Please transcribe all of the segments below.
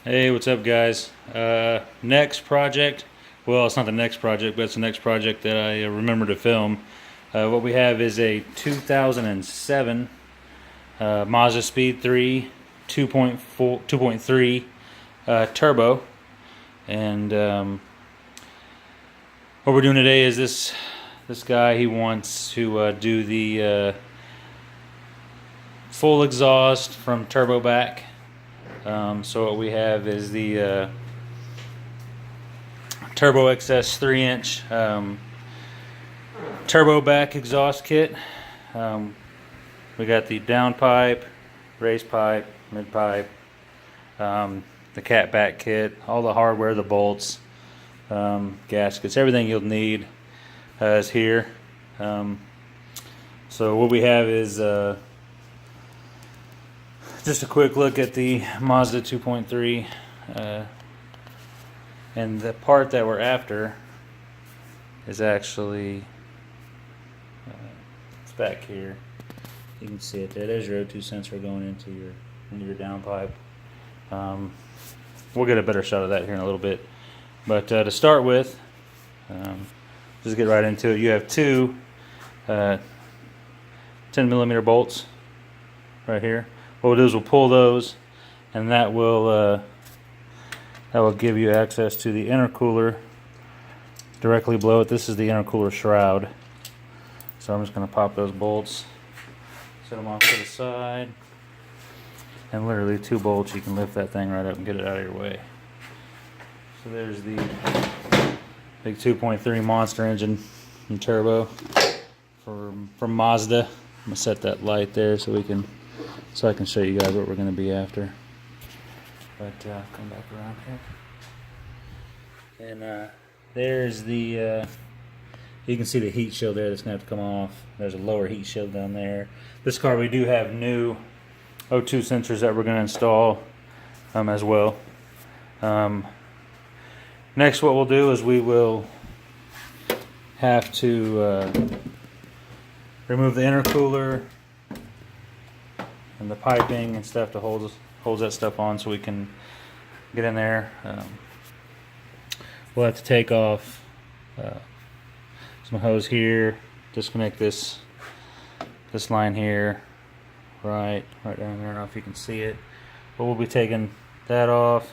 Hey, what's up, guys? Next project. Well, it's not the next project, but it's the next project that I remember to film. What we have is a 2007 Mazda Speed 3 2.3 turbo, and what we're doing today is this guy, he wants to do the full exhaust from turbo back. So what we have is the TurboXS 3-inch turbo back exhaust kit. We got the downpipe, raise pipe, mid pipe, the cat back kit, all the hardware, the bolts, gaskets, everything you'll need is here. So what we have is just a quick look at the Mazda 2.3, and the part that we're after is actually it's back here. You can see it there. There's your O2 sensor going into your downpipe. We'll get a better shot of that here in a little bit. But to start with, just get right into it. You have two 10mm bolts right here. What we'll do is we'll pull those, and that will give you access to the intercooler directly below it. This is the intercooler shroud. So I'm just going to pop those bolts, set them off to the side, and literally 2 bolts, you can lift that thing right up and get it out of your way. So there's the big 2.3 monster engine and turbo from Mazda. I'm going to set that light there so I can show you guys what we're going to be after. But come back around here. And there's the, you can see the heat shield there that's going to have to come off. There's a lower heat shield down there. This car, we do have new O2 sensors that we're going to install as well. Next, what we'll do is we will have to remove the intercooler and the piping and stuff to holds that stuff on so we can get in there. We'll have to take off some hose here, disconnect this line here, right down there. I don't know if you can see it, but we'll be taking that off,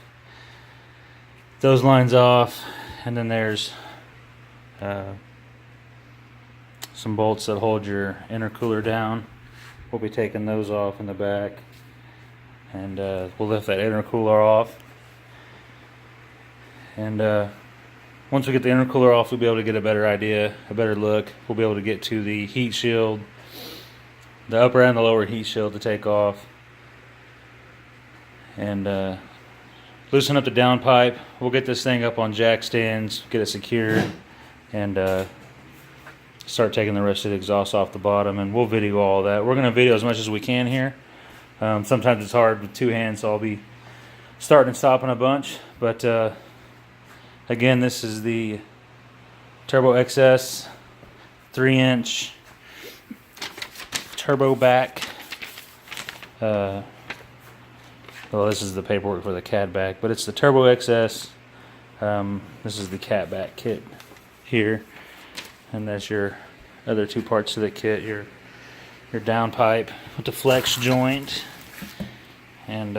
those lines off, and then there's some bolts that hold your intercooler down. We'll be taking those off in the back, and we'll lift that intercooler off. And once we get the intercooler off, we'll be able to get a better idea, a better look. We'll be able to get to the heat shield, the upper and the lower heat shield to take off, and loosen up the downpipe. We'll get this thing up on jack stands, get it secured, and start taking the rest of the exhaust off the bottom, and we'll video all that. We're going to video as much as we can here. Sometimes it's hard with 2 hands, so I'll be starting and stopping a bunch. But again, this is the TurboXS 3-inch turbo back. Well, this is the paperwork for the cat back, but it's the TurboXS. This is the cat back kit here. And that's your other 2 parts of the kit, your downpipe with the flex joint, and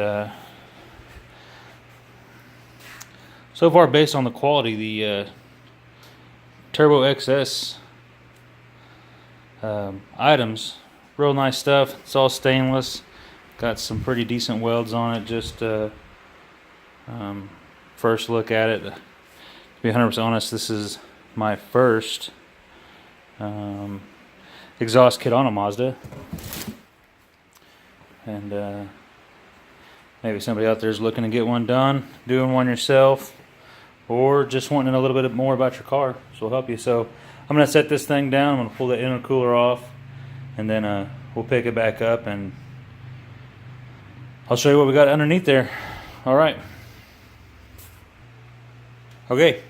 so far, based on the quality, the TurboXS items, real nice stuff. It's all stainless, got some pretty decent welds on it. Just first look at it, to be 100% honest, this is my first exhaust kit on a Mazda, and maybe somebody out there is looking to get one done, doing one yourself, or just wanting a little bit more about your car. So we'll help you. So I'm going to set this thing down. I'm going to pull the intercooler off, and then we'll pick it back up, and I'll show you what we got underneath there. All right. Okay.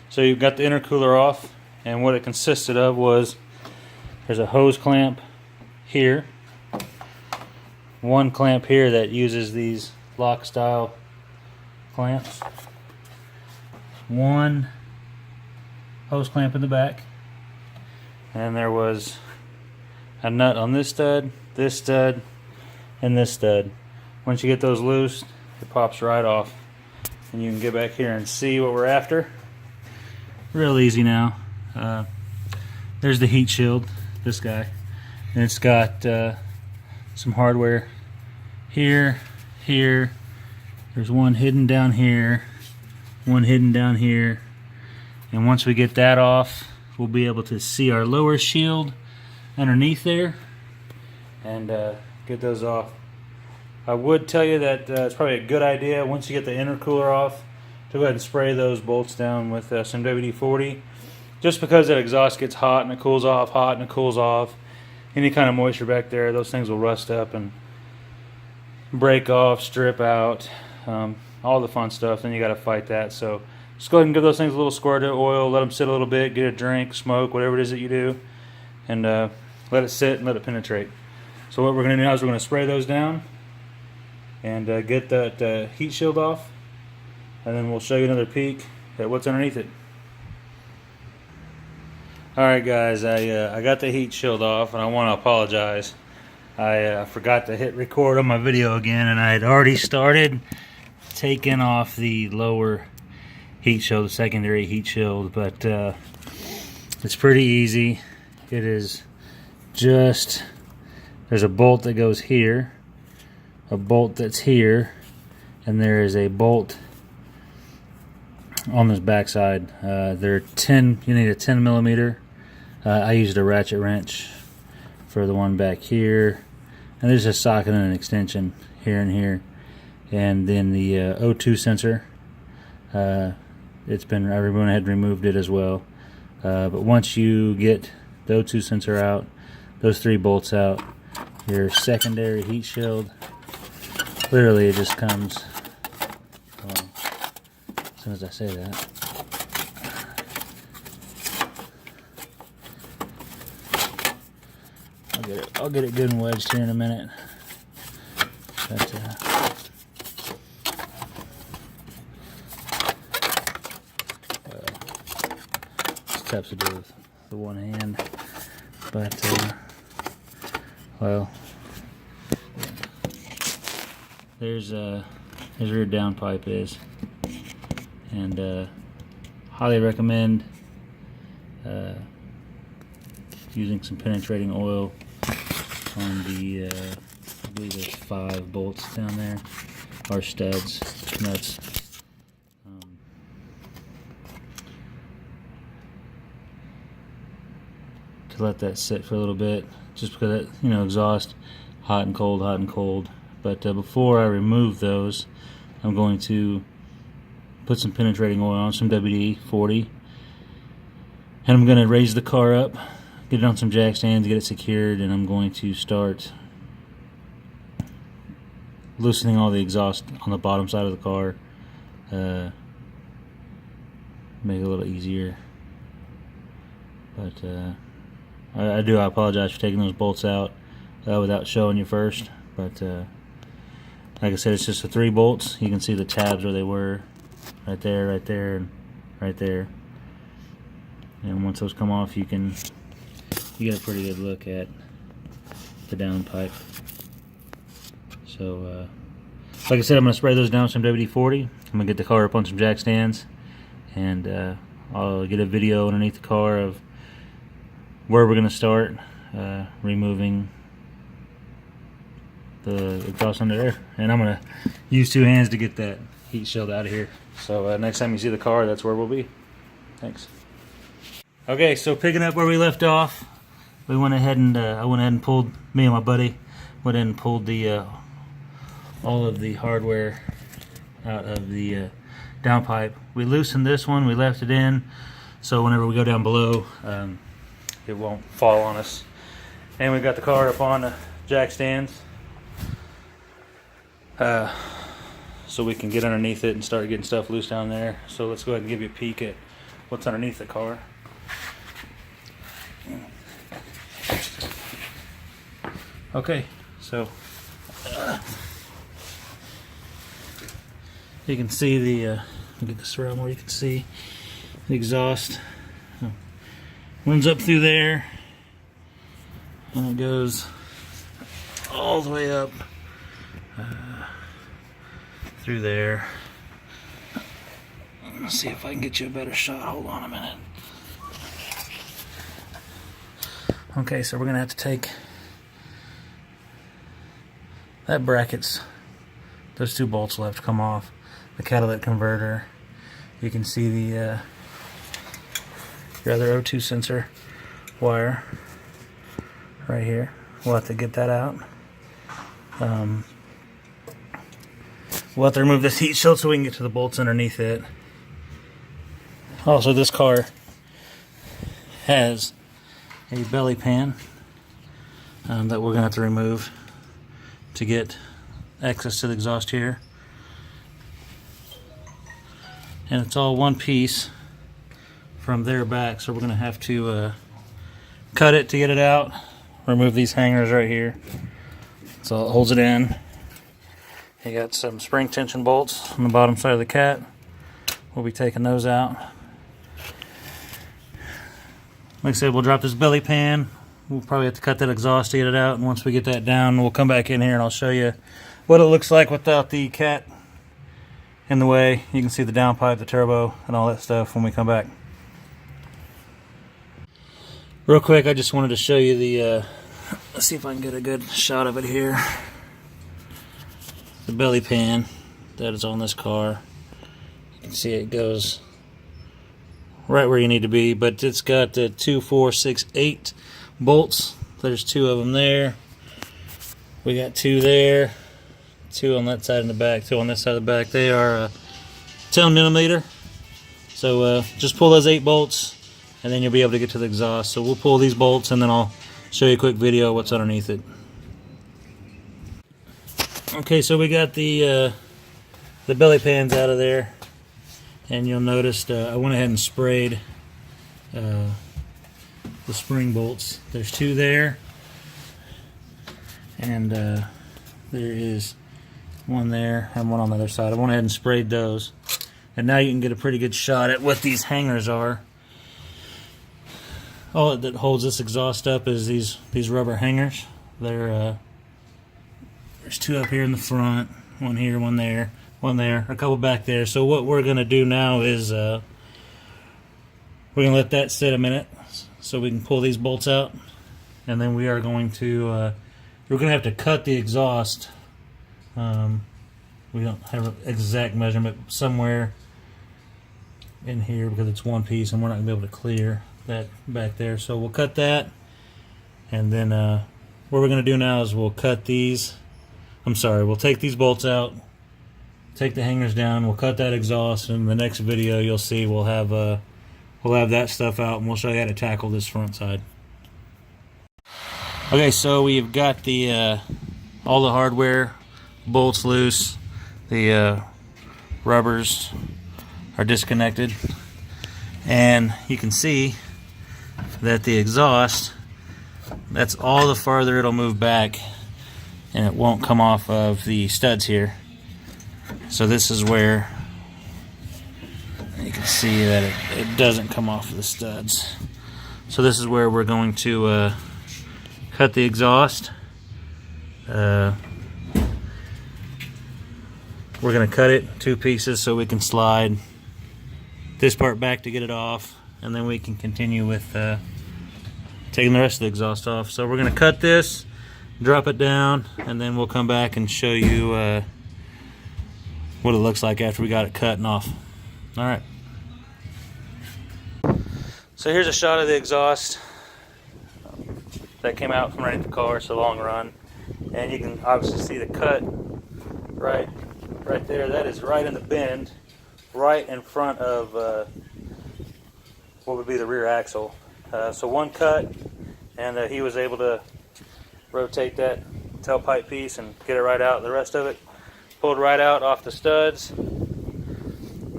So you've got the intercooler off. And what it consisted of was, there's a hose clamp here, one clamp here that uses these lock style clamps, one hose clamp in the back, and there was a nut on this stud, and this stud. Once you get those loose, it pops right off, and you can get back here and see what we're after. Real easy now. There's the heat shield, this guy, and it's got some hardware here, here. There's one hidden down here, one hidden down here, and once we get that off, we'll be able to see our lower shield underneath there and get those off. I would tell you that it's probably a good idea once you get the intercooler off to go ahead and spray those bolts down with some WD-40, just because that exhaust gets hot and it cools off, hot and it cools off. Any kind of moisture back there, those things will rust up and break off, strip out, all the fun stuff. Then you got to fight that. So just go ahead and give those things a little squirt of oil, let them sit a little bit, get a drink, smoke, whatever it is that you do, and let it sit and let it penetrate. So what we're going to do now is we're going to spray those down and get that heat shield off, and then we'll show you another peek at what's underneath it. Alright guys, I got the heat shield off, and I want to apologize. I forgot to hit record on my video again, and I had already started taking off the lower heat shield, the secondary heat shield, but it's pretty easy. It is just, there's a bolt that goes here, a bolt that's here, and there is a bolt on this backside. They're 10, you need a 10 millimeter. I used a ratchet wrench for the one back here, and there's a socket and an extension here and here, and then the O2 sensor. It's been, I went ahead and removed it as well. But once you get the O2 sensor out, those three bolts out, your secondary heat shield, literally it just comes, well, as soon as I say that. I'll get it good and wedged here in a minute. But, it's tough to do with the one hand. But, well, there's where your downpipe is, and highly recommend using some penetrating oil on the I believe there's 5 bolts down there, or studs, nuts. To let that sit for a little bit, just because that, you know, exhaust, hot and cold, hot and cold. But before I remove those, I'm going to put some penetrating oil on, some WD-40, and I'm going to raise the car up, get it on some jack stands, get it secured, and I'm going to start loosening all the exhaust on the bottom side of the car, make it a little easier. But I apologize for taking those bolts out without showing you first, but like I said, it's just the 3 bolts. You can see the tabs where they were, right there, and right there. And once those come off, you get a pretty good look at the downpipe. So, like I said, I'm going to spray those down with some WD-40. I'm going to get the car up on some jack stands, and I'll get a video underneath the car of where we're going to start removing the exhaust under there. And I'm going to use 2 hands to get that heat shield out of here. So next time you see the car, that's where we'll be. Thanks. Okay, so picking up where we left off, we went ahead and I went ahead and pulled, me and my buddy went ahead and pulled the all of the hardware out of the downpipe. We loosened this one, we left it in, so whenever we go down below, it won't fall on us. And we got the car up on the jack stands, so we can get underneath it and start getting stuff loose down there. So let's go ahead and give you a peek at what's underneath the car. Okay, so You can see the, get this around where you can see the exhaust. Runs up through there, and it goes all the way up through there. Let's see if I can get you a better shot. Hold on a minute. Okay, so we're gonna have to take that brackets, those two bolts left come off, the catalytic converter. You can see the your other O2 sensor wire right here. We'll have to get that out. We'll have to remove this heat shield so we can get to the bolts underneath it. Also, this car has a belly pan that we're going to have to remove to get access to the exhaust here. And it's all one piece from there back, so we're going to have to cut it to get it out. Remove these hangers right here, so it holds it in. You got some spring tension bolts on the bottom side of the cat. We'll be taking those out. Like I said, we'll drop this belly pan. We'll probably have to cut that exhaust to get it out, and once we get that down, we'll come back in here and I'll show you what it looks like without the cat in the way. You can see the downpipe, the turbo, and all that stuff when we come back. Real quick, I just wanted to show you the, let's see if I can get a good shot of it here. The belly pan that is on this car. You can see it goes right where you need to be, but it's got 2, 4, 6, 8 bolts. There's 2 of them there. We got 2 there, 2 on that side in the back, 2 on this side of the back. They are 10mm. So just pull those 8 bolts, and then you'll be able to get to the exhaust. So we'll pull these bolts, and then I'll show you a quick video of what's underneath it. Okay, so we got the belly pans out of there, and you'll notice I went ahead and sprayed the spring bolts. There's 2 there, and there is 1 there and 1 on the other side. I went ahead and sprayed those, and now you can get a pretty good shot at what these hangers are. All that holds this exhaust up is these rubber hangers. They're there's 2 up here in the front, 1 here, 1 there, 1 there, a couple back there. So what we're going to do now is we're going to let that sit a minute so we can pull these bolts out, and then we are going to we're going to have to cut the exhaust. We don't have an exact measurement, somewhere in here, because it's one piece and we're not going to be able to clear that back there. So we'll cut that, and then what we're going to do now is we'll cut these. We'll take these bolts out, take the hangers down, we'll cut that exhaust, and in the next video you'll see we'll have that stuff out, and we'll show you how to tackle this front side. Okay, so we've got the all the hardware bolts loose, the rubbers are disconnected, and you can see that the exhaust, that's all the farther it'll move back, and it won't come off of the studs here. So this is where you can see that it doesn't come off of the studs. So this is where we're going to cut the exhaust. We're going to cut it 2 pieces so we can slide this part back to get it off, and then we can continue with taking the rest of the exhaust off. So we're going to cut this, drop it down, and then we'll come back and show you what it looks like after we got it cut and off. Alright. So here's a shot of the exhaust that came out from underneath the car. It's a long run, and you can obviously see the cut right there. That is right in the bend, right in front of what would be the rear axle. So 1 cut, and he was able to rotate that tailpipe piece and get it right out. The rest of it pulled right out off the studs.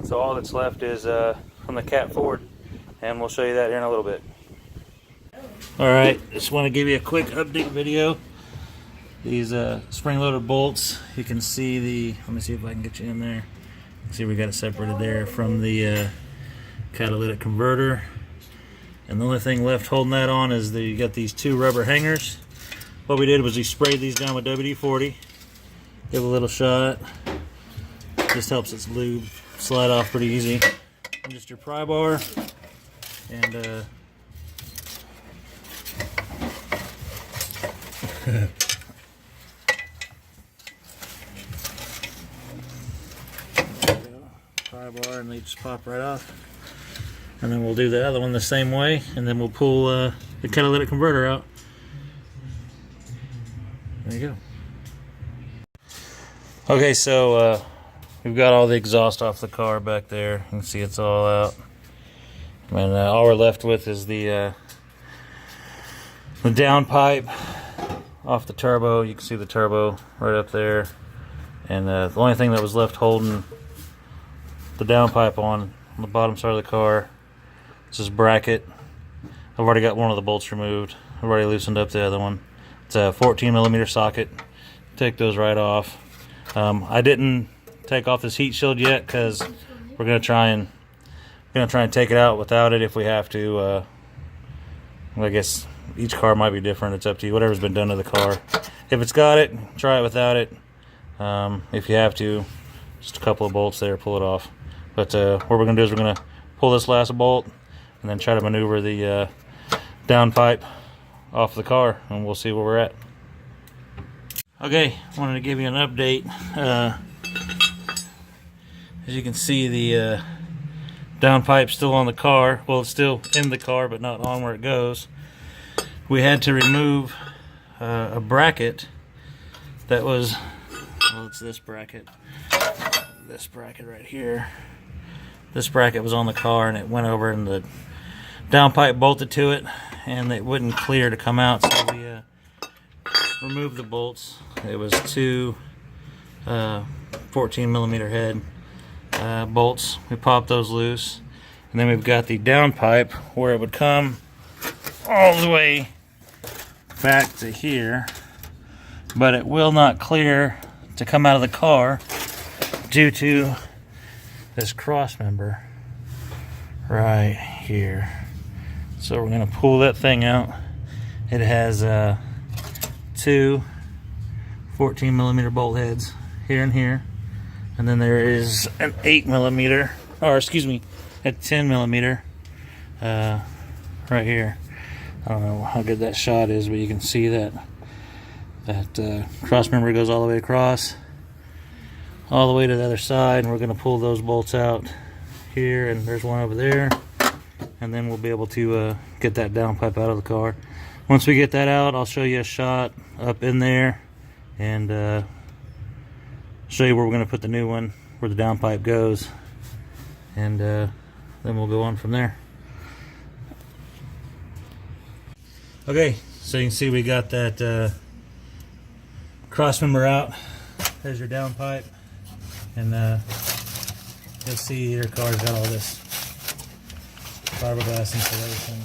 So all that's left is from the cat forward, and we'll show you that here in a little bit. Alright, just want to give you a quick update video. These spring-loaded bolts, you can see let me see if I can get you in there. See, we got it separated there from the catalytic converter. And the only thing left holding that on is you got these two rubber hangers. What we did was we sprayed these down with WD-40. Give a little shot. Just helps its lube slide off pretty easy. And just your pry bar. And pry bar, and they just pop right off. And then we'll do the other one the same way, and then we'll pull the catalytic converter out. There you go. Okay, so we've got all the exhaust off the car back there. You can see it's all out. And all we're left with is the downpipe off the turbo. You can see the turbo right up there. And the only thing that was left holding the downpipe on the bottom side of the car is this bracket. I've already got one of the bolts removed. I've already loosened up the other one. It's a 14mm socket. Take those right off. I didn't take off this heat shield yet because we're gonna try and take it out without it if we have to. I guess each car might be different. It's up to you. Whatever's been done to the car. If it's got it, try it without it. If you have to, just a couple of bolts there, pull it off. But what we're gonna do is we're gonna pull this last bolt and then try to maneuver the downpipe off the car, and we'll see where we're at. Okay, wanted to give you an update. As you can see, the downpipe's still on the car. Well, it's still in the car, but not on where it goes. We had to remove a bracket that was, well, it's this bracket right here. This bracket was on the car, and it went over, and the downpipe bolted to it, and it wouldn't clear to come out, so we removed the bolts. It was two 14mm head bolts. We popped those loose, and then we've got the downpipe where it would come all the way back to here, but it will not clear to come out of the car due to this cross member right here. So we're going to pull that thing out. It has two 14mm bolt heads here and here, and then there is an 8mm, or excuse me, a 10mm right here. I don't know how good that shot is, but you can see that cross member goes all the way across, all the way to the other side, and we're going to pull those bolts out here, and there's one over there, and then we'll be able to get that downpipe out of the car. Once we get that out, I'll show you a shot up in there, and show you where we're going to put the new one, where the downpipe goes, and then we'll go on from there. Okay, so you can see we got that cross member out. There's your downpipe, and you'll see your car's got all this fiberglass insulation.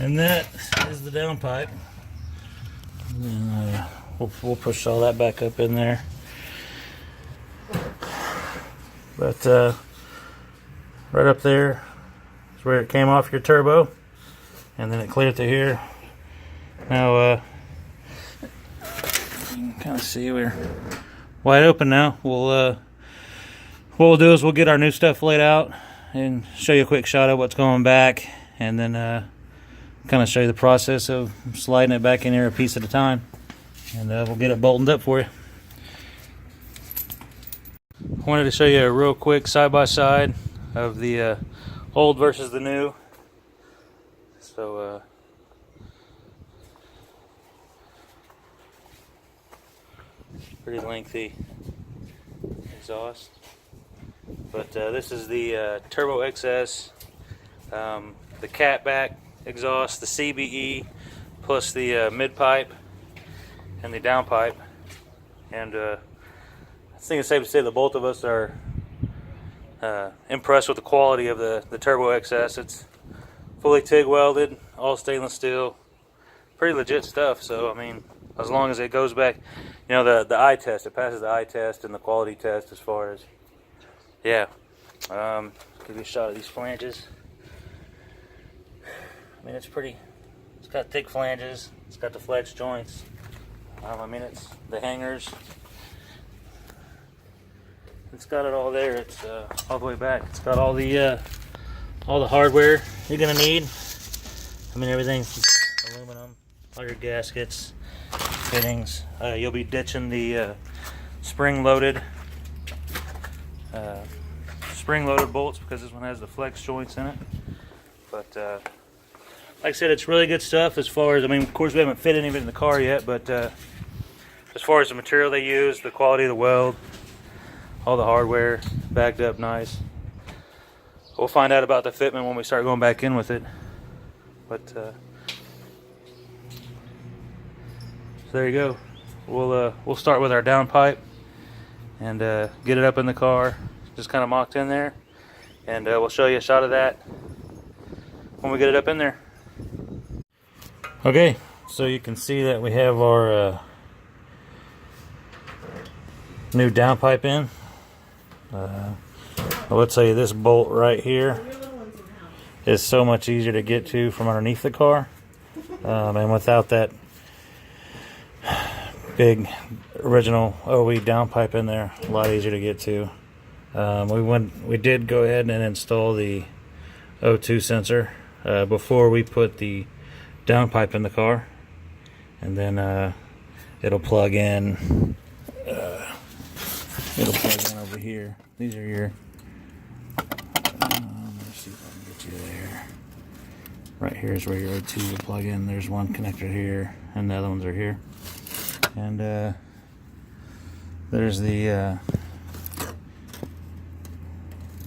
And that is the downpipe. And we'll push all that back up in there. But right up there is where it came off your turbo, and then it cleared to here. Now you can kind of see we're wide open now. What we'll do is we'll get our new stuff laid out and show you a quick shot of what's going back, and then kind of show you the process of sliding it back in here a piece at a time, and we'll get it bolted up for you. I wanted to show you a real quick side-by-side of the old versus the new. So pretty lengthy exhaust, but this is the TurboXS, the catback exhaust, the CBE, plus the mid pipe and the downpipe. And I think it's safe to say that both of us are impressed with the quality of the TurboXS. It's fully TIG welded, all stainless steel, pretty legit stuff. So I mean, as long as it goes back, you know, the eye test, it passes the eye test and the quality test as far as, yeah. Give you a shot of these flanges. I mean, it's got thick flanges, it's got the flex joints. I mean, it's the hangers. It's got it all there. It's all the way back. It's got all the hardware you're gonna need. I mean, everything's aluminum. All your gaskets, fittings. You'll be ditching the spring-loaded bolts because this one has the flex joints in it. But like I said, it's really good stuff as far as, I mean, of course we haven't fit any of it in the car yet, but as far as the material they use, the quality of the weld, all the hardware backed up nice. We'll find out about the fitment when we start going back in with it. But so there you go. We'll start with our downpipe and get it up in the car, just kind of mocked in there, and we'll show you a shot of that when we get it up in there. Okay, so you can see that we have our new downpipe in. I'll tell you, this bolt right here is so much easier to get to from underneath the car, and without that big original OE downpipe in there, a lot easier to get to. We did go ahead and install the O2 sensor before we put the downpipe in the car, and then it'll plug in. It'll plug in over here. These are your. Let's see if I can get you there. Right here is where your O2 will plug in. There's one connector here, and the other ones are here. And there's the.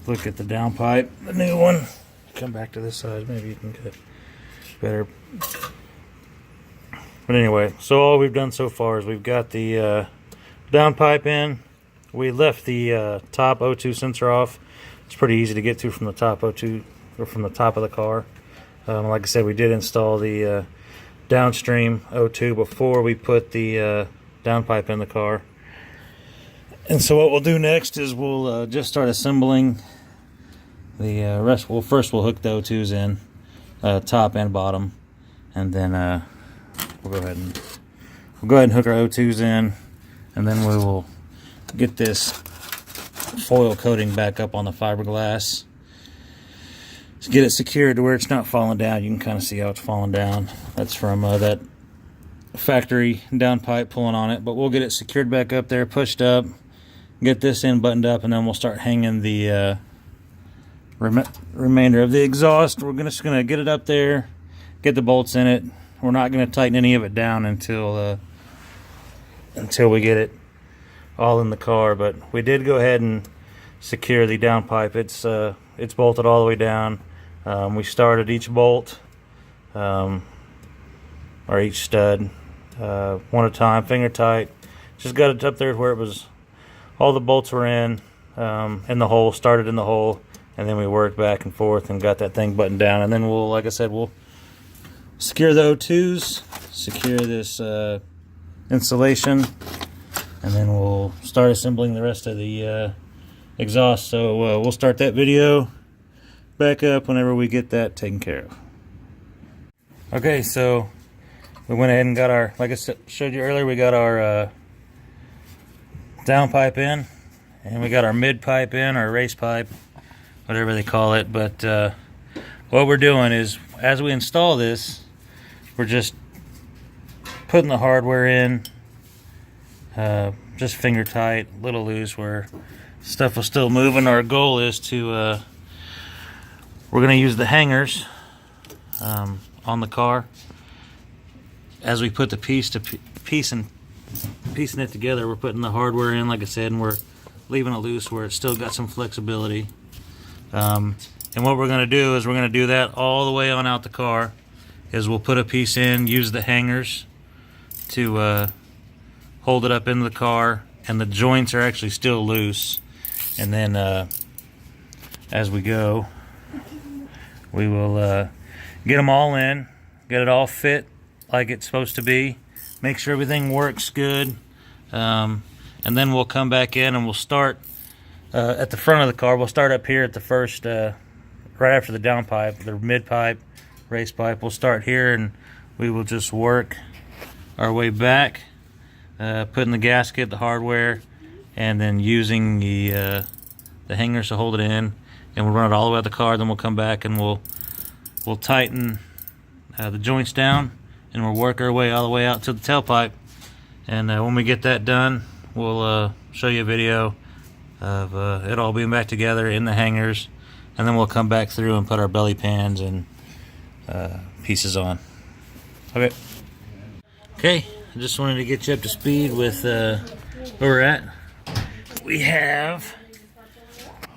Look at the downpipe, the new one. Come back to this side. Maybe you can get it better. But anyway, so all we've done so far is we've got the downpipe in. We left the top O2 sensor off. It's pretty easy to get to from the top O2 or from the top of the car. Like I said, we did install the downstream O2 before we put the downpipe in the car. And so what we'll do next is we'll just start assembling the rest. Well, first we'll hook the O2s in, top and bottom, and then we'll go ahead and hook our O2s in, and then we will get this foil coating back up on the fiberglass to get it secured to where it's not falling down. You can kind of see how it's falling down. That's from that factory downpipe pulling on it, but we'll get it secured back up there, pushed up, get this in buttoned up, and then we'll start hanging the remainder of the exhaust. We're just gonna get it up there, get the bolts in it. We're not gonna tighten any of it down until we get it all in the car. But we did go ahead and secure the downpipe. It's bolted all the way down. We started each bolt or each stud one at a time, finger tight. Just got it up there where it was. All the bolts were in the hole. Started in the hole, and then we worked back and forth and got that thing buttoned down. And then we'll, like I said, we'll secure the O2s, secure this insulation, and then we'll start assembling the rest of the exhaust. So we'll start that video back up whenever we get that taken care of. Okay, so we went ahead and got our, like I showed you earlier, we got our downpipe in, and we got our mid pipe in, our race pipe, whatever they call it. But what we're doing is, as we install this, we're just putting the hardware in, just finger tight, a little loose where stuff will still move. And our goal is to, we're going to use the hangers on the car as we put the piecing it together. We're putting the hardware in, like I said, and we're leaving it loose where it's still got some flexibility. And what we're going to do is we're going to do that all the way on out the car. Is we'll put a piece in, use the hangers to hold it up into the car, and the joints are actually still loose. And then as we go, we will get them all in, get it all fit like it's supposed to be, make sure everything works good, and then we'll come back in and we'll start at the front of the car. We'll start up here at the first, right after the downpipe, the mid pipe, race pipe. We'll start here and we will just work our way back, putting the gasket, the hardware, and then using the hangers to hold it in, and we'll run it all the way out the car. Then we'll come back and we'll tighten the joints down, and we'll work our way all the way out to the tailpipe. And when we get that done, we'll show you a video of it all being back together in the hangers, and then we'll come back through and put our belly pans and pieces on. Okay, I just wanted to get you up to speed with where we're at. We have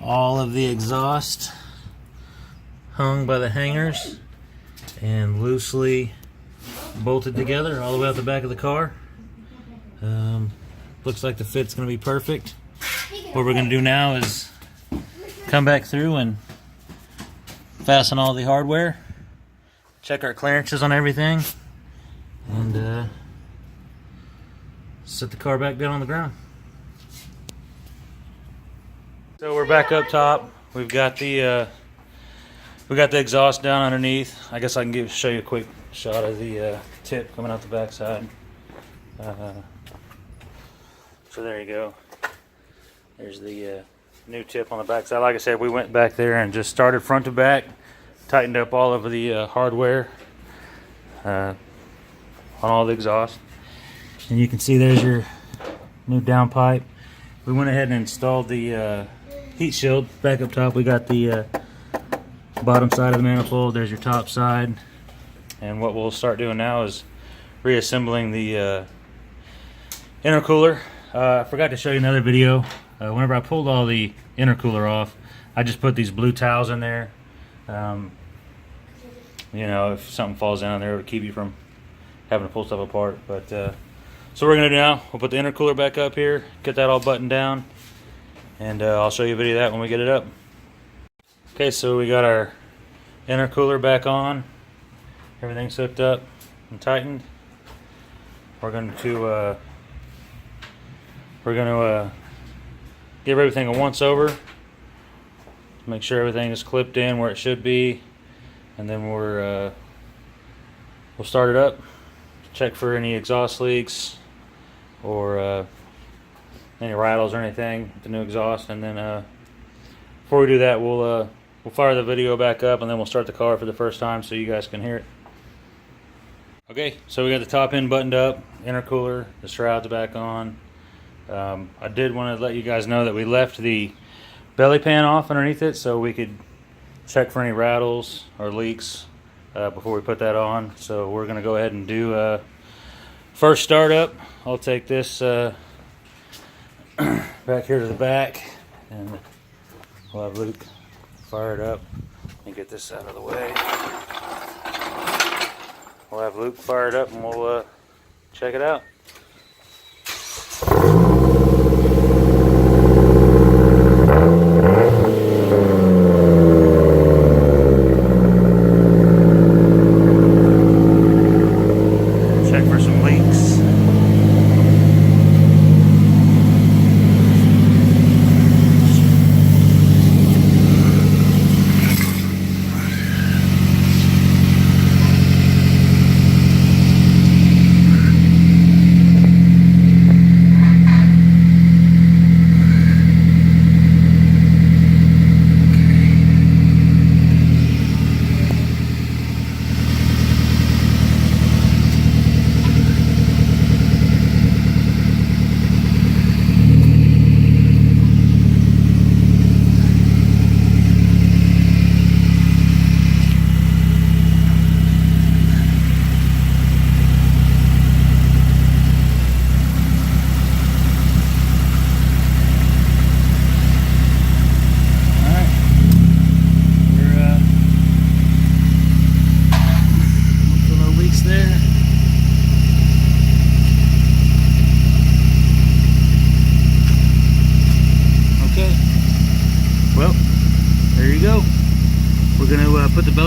all of the exhaust hung by the hangers and loosely bolted together all the way out the back of the car. Looks like the fit's going to be perfect. What we're going to do now is come back through and fasten all the hardware, check our clearances on everything, and set the car back down on the ground. So we're back up top. We've got the exhaust down underneath. I guess I can show you a quick shot of the tip coming out the backside. So there you go. There's the new tip on the backside. Like I said, we went back there and just started front to back, tightened up all of the hardware on all the exhaust. And you can see there's your new downpipe. We went ahead and installed the heat shield back up top. We got the bottom side of the manifold. There's your top side. And what we'll start doing now is reassembling the intercooler. I forgot to show you another video. Whenever I pulled all the intercooler off, I just put these blue towels in there. You know, if something falls down there, it would keep you from having to pull stuff apart. But so what we're gonna do now, we'll put the intercooler back up here, get that all buttoned down, and I'll show you a video of that when we get it up. Okay, so we got our intercooler back on. Everything's hooked up and tightened. We're going to give everything a once over, make sure everything is clipped in where it should be, and then we'll start it up, check for any exhaust leaks or any rattles or anything with the new exhaust, and then before we do that, we'll fire the video back up, and then we'll start the car for the first time so you guys can hear it. Okay, so we got the top end buttoned up, intercooler, the shroud's back on. I did want to let you guys know that we left the belly pan off underneath it so we could check for any rattles or leaks before we put that on. So we're going to go ahead and do first startup. I'll take this back here to the back, and we'll have Luke fire it up and get this out of the way. We'll have Luke fire it up and we'll check it out. Check for some leaks.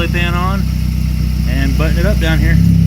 jelly pan on and button it up down here.